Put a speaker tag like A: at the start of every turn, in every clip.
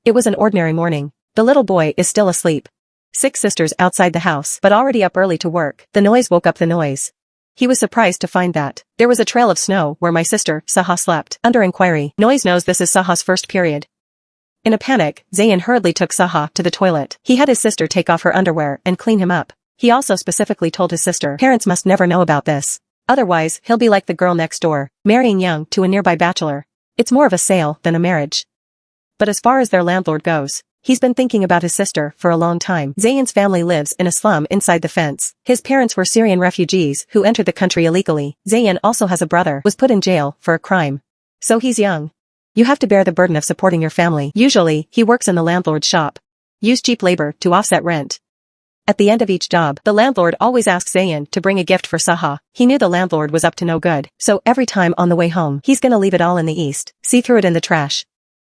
A: It was an ordinary morning. The little boy is still asleep. 6 sisters outside the house, but already up early to work. The noise woke up the noise. He was surprised to find that there was a trail of snow where my sister, Saha, slept. Under inquiry, Noise knows this is Saha's first period. In a panic, Zayn hurriedly took Saha to the toilet. He had his sister take off her underwear and clean him up. He also specifically told his sister, parents must never know about this. Otherwise, he'll be like the girl next door, marrying young to a nearby bachelor. It's more of a sale than a marriage. But as far as their landlord goes, he's been thinking about his sister for a long time. Zayn's family lives in a slum inside the fence. His parents were Syrian refugees who entered the country illegally. Zayn also has a brother, was put in jail for a crime. So he's young. You have to bear the burden of supporting your family. Usually, he works in the landlord's shop. Use cheap labor to offset rent. At the end of each job, the landlord always asks Zayn to bring a gift for Saha. He knew the landlord was up to no good, so every time on the way home, he's gonna leave it all in the east, see through it in the trash.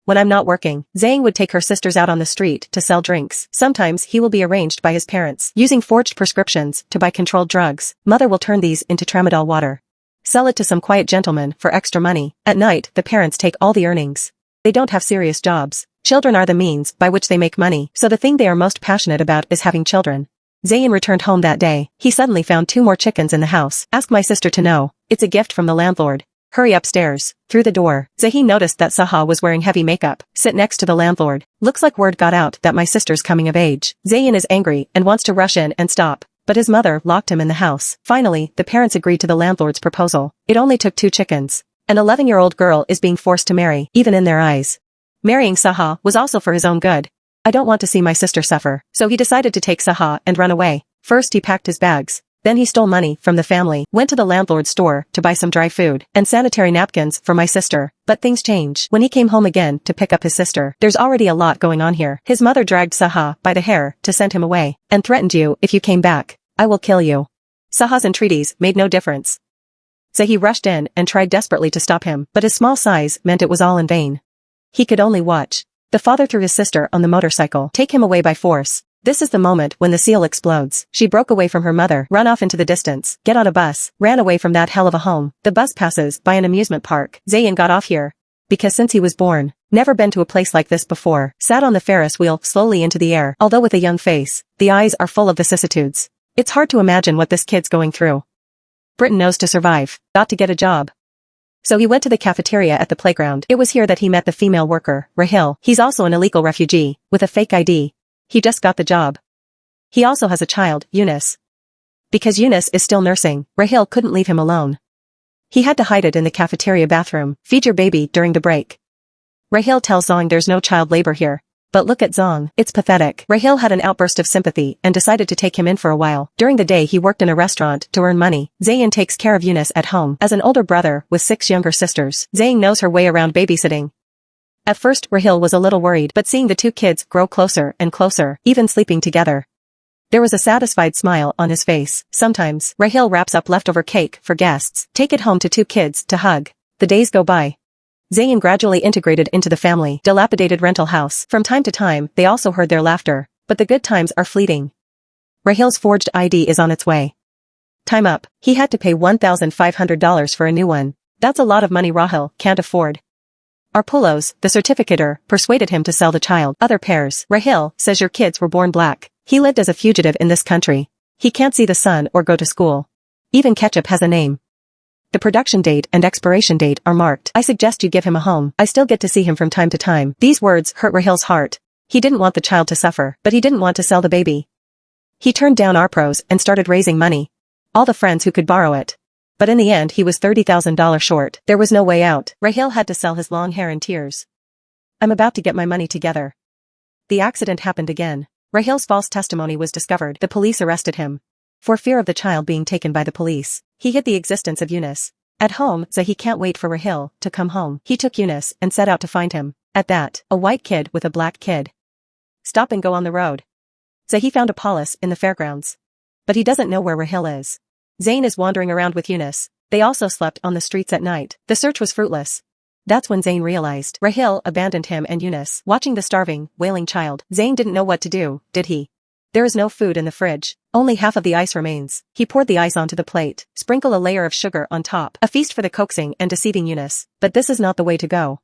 A: When I'm not working, Zayn would take her sisters out on the street to sell drinks. Sometimes he will be arranged by his parents, using forged prescriptions to buy controlled drugs. Mother will turn these into tramadol water. Sell it to some quiet gentleman for extra money. At night, the parents take all the earnings. They don't have serious jobs. Children are the means by which they make money, so the thing they are most passionate about is having children. Zayn returned home that day. He suddenly found 2 more chickens in the house. Ask my sister to know. It's a gift from the landlord. Hurry upstairs. Through the door, Zayn noticed that Saha was wearing heavy makeup. Sit next to the landlord. Looks like word got out that my sister's coming of age. Zayn is angry and wants to rush in and stop, but his mother locked him in the house. Finally, the parents agreed to the landlord's proposal. It only took 2 chickens. An 11-year-old girl is being forced to marry, even in their eyes. Marrying Saha was also for his own good. I don't want to see my sister suffer, so he decided to take Saha and run away. First he packed his bags. Then he stole money from the family, went to the landlord's store to buy some dry food and sanitary napkins for my sister. But things change. When he came home again to pick up his sister, there's already a lot going on here. His mother dragged Saha by the hair to send him away, and threatened, you, if you came back, I will kill you. Saha's entreaties made no difference. So he rushed in and tried desperately to stop him, but his small size meant it was all in vain. He could only watch. The father threw his sister on the motorcycle, take him away by force. This is the moment when the seal explodes. She broke away from her mother, run off into the distance, get on a bus, ran away from that hell of a home. The bus passes by an amusement park. Zayn got off here. Because since he was born, never been to a place like this before, sat on the Ferris wheel slowly into the air. Although with a young face, the eyes are full of vicissitudes. It's hard to imagine what this kid's going through. Britain knows to survive, got to get a job. So he went to the cafeteria at the playground. It was here that he met the female worker, Rahil. He's also an illegal refugee, with a fake ID. He just got the job. He also has a child, Eunice. Because Eunice is still nursing, Rahil couldn't leave him alone. He had to hide it in the cafeteria bathroom. Feed your baby during the break. Rahil tells Zong there's no child labor here. But look at Zong, it's pathetic. Rahil had an outburst of sympathy and decided to take him in for a while. During the day he worked in a restaurant to earn money. Zayn takes care of Eunice at home. As an older brother with 6 younger sisters, Zayn knows her way around babysitting. At first Rahil was a little worried, but seeing the 2 kids grow closer and closer, even sleeping together, there was a satisfied smile on his face. Sometimes, Rahil wraps up leftover cake for guests, take it home to 2 kids to hug. The days go by. Zayn gradually integrated into the family, dilapidated rental house. From time to time, they also heard their laughter, but the good times are fleeting. Rahil's forged ID is on its way. Time up. He had to pay $1,500 for a new one. That's a lot of money Rahil can't afford. Arpulos, the certificator, persuaded him to sell the child. Other pairs. Rahil says your kids were born black. He lived as a fugitive in this country. He can't see the sun or go to school. Even ketchup has a name. The production date and expiration date are marked. I suggest you give him a home. I still get to see him from time to time. These words hurt Rahil's heart. He didn't want the child to suffer, but he didn't want to sell the baby. He turned down Arpros and started raising money. All the friends who could borrow it. But in the end he was $30,000 short. There was no way out. Rahil had to sell his long hair in tears. I'm about to get my money together. The accident happened again. Rahil's false testimony was discovered. The police arrested him. For fear of the child being taken by the police, he hid the existence of Eunice. At home, so he can't wait for Rahil to come home. He took Eunice and set out to find him. At that, a white kid with a black kid. Stop and go on the road. So he found a palace in the fairgrounds. But he doesn't know where Rahil is. Zayn is wandering around with Eunice. They also slept on the streets at night. The search was fruitless. That's when Zayn realized Rahil abandoned him and Eunice. Watching the starving, wailing child, Zayn didn't know what to do, did he? There is no food in the fridge. Only half of the ice remains. He poured the ice onto the plate, sprinkle a layer of sugar on top. A feast for the coaxing and deceiving Eunice. But this is not the way to go.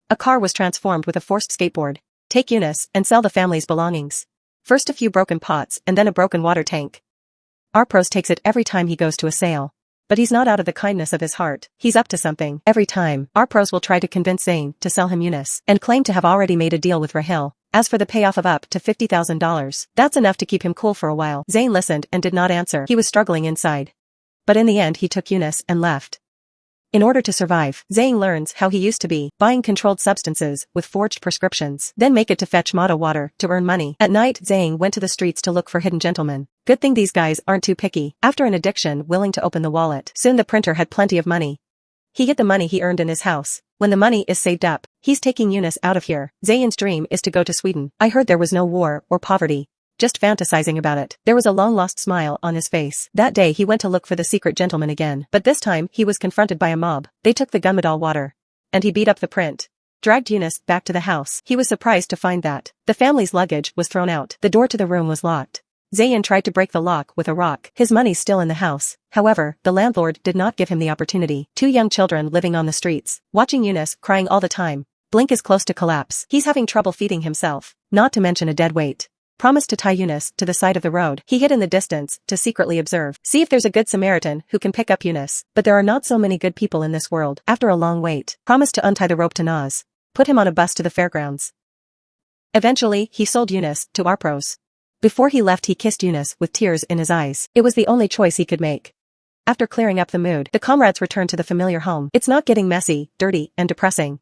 A: A car was transformed with a forced skateboard. Take Yunus and sell the family's belongings. First a few broken pots and then a broken water tank. Arpros takes it every time he goes to a sale. But he's not out of the kindness of his heart, he's up to something. Every time, Arpros will try to convince Zayn to sell him Yunus and claim to have already made a deal with Rahil. As for the payoff of up to $50,000, that's enough to keep him cool for a while. Zayn listened and did not answer. He was struggling inside. But in the end he took Yunus and left. In order to survive, Zayn learns how he used to be, buying controlled substances with forged prescriptions, then make it to fetch Mata water to earn money. At night, Zayn went to the streets to look for hidden gentlemen. Good thing these guys aren't too picky. After an addiction willing to open the wallet, soon the printer had plenty of money. He hid the money he earned in his house. When the money is saved up, he's taking Yunus out of here. Zayn's dream is to go to Sweden. I heard there was no war or poverty. Just fantasizing about it. There was a long-lost smile on his face. That day he went to look for the secret gentleman again. But this time he was confronted by a mob. They took the gunmetal water. And he beat up the print. Dragged Yunus back to the house. He was surprised to find that the family's luggage was thrown out. The door to the room was locked. Zayn tried to break the lock with a rock. His money's still in the house. However, the landlord did not give him the opportunity. Two young children living on the streets, watching Yunus crying all the time. Blink is close to collapse. He's having trouble feeding himself, not to mention a dead weight. Promised to tie Yunus to the side of the road. He hid in the distance to secretly observe. See if there's a good Samaritan who can pick up Yunus. But there are not so many good people in this world. After a long wait, promised to untie the rope to Naz. Put him on a bus to the fairgrounds. Eventually, he sold Yunus to Arpros. Before he left he kissed Yunus with tears in his eyes. It was the only choice he could make. After clearing up the mood, the comrades returned to the familiar home. It's not getting messy, dirty, and depressing.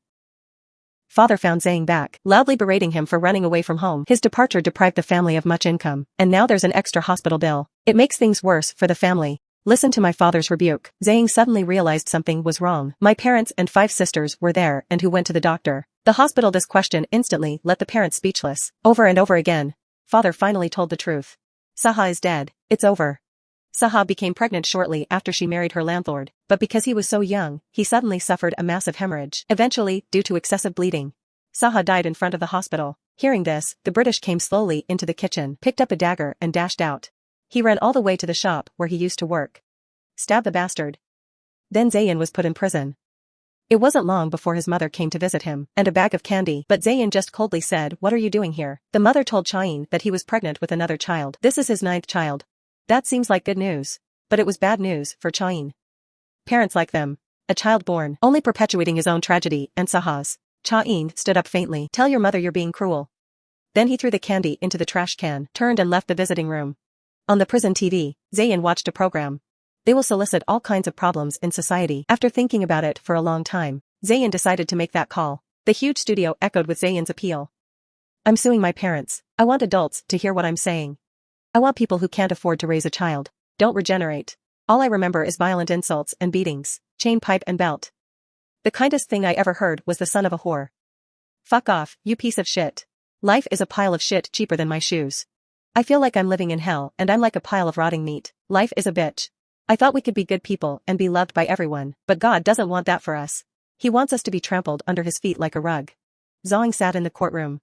A: Father found Zayn back, loudly berating him for running away from home. His departure deprived the family of much income, and now there's an extra hospital bill. It makes things worse for the family. Listen to my father's rebuke. Zayn suddenly realized something was wrong. My parents and 5 sisters were there and who went to the doctor. The hospital. This question instantly left the parents speechless. Over and over again. Father finally told the truth. Saha is dead. It's over. Saha became pregnant shortly after she married her landlord, but because he was so young, he suddenly suffered a massive hemorrhage. Eventually, due to excessive bleeding, Saha died in front of the hospital. Hearing this, the British came slowly into the kitchen, picked up a dagger and dashed out. He ran all the way to the shop where he used to work. Stabbed the bastard. Then Zayn was put in prison. It wasn't long before his mother came to visit him, and a bag of candy, but Zayn just coldly said, "What are you doing here?" The mother told Chayin that he was pregnant with another child. This is his 9th child. That seems like good news. But it was bad news for Chayin. Parents like them. A child born, only perpetuating his own tragedy and Saha's. Chayin stood up faintly. "Tell your mother you're being cruel." Then he threw the candy into the trash can, turned and left the visiting room. On the prison TV, Zayn watched a program. They will solicit all kinds of problems in society. After thinking about it for a long time, Zayn decided to make that call. The huge studio echoed with Zayn's appeal. "I'm suing my parents. I want adults to hear what I'm saying. I want people who can't afford to raise a child. Don't regenerate. All I remember is violent insults and beatings, chain pipe and belt. The kindest thing I ever heard was the son of a whore. Fuck off, you piece of shit. Life is a pile of shit cheaper than my shoes. I feel like I'm living in hell and I'm like a pile of rotting meat. Life is a bitch. I thought we could be good people and be loved by everyone, but God doesn't want that for us. He wants us to be trampled under his feet like a rug." Zhang sat in the courtroom.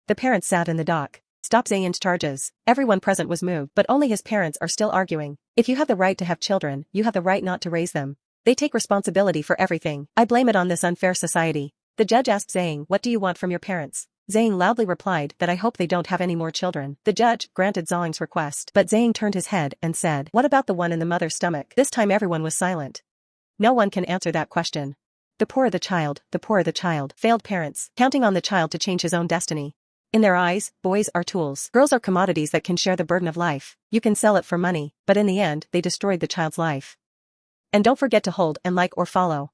A: The parents sat in the dock. Stop Zayn's charges. Everyone present was moved, but only his parents are still arguing. If you have the right to have children, you have the right not to raise them. They take responsibility for everything. I blame it on this unfair society. The judge asked Zayn, "What do you want from your parents?" Zayn loudly replied that I hope they don't have any more children. The judge granted Zhang's request, but Zayn turned his head and said, "What about the one in the mother's stomach?" This time everyone was silent. No one can answer that question. The poorer the child, the poorer the child. Failed parents, counting on the child to change his own destiny. In their eyes, boys are tools. Girls are commodities that can share the burden of life. You can sell it for money, but in the end, they destroyed the child's life. And don't forget to hold and like or follow.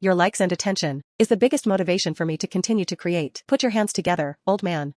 A: Your likes and attention is the biggest motivation for me to continue to create. Put your hands together, old man.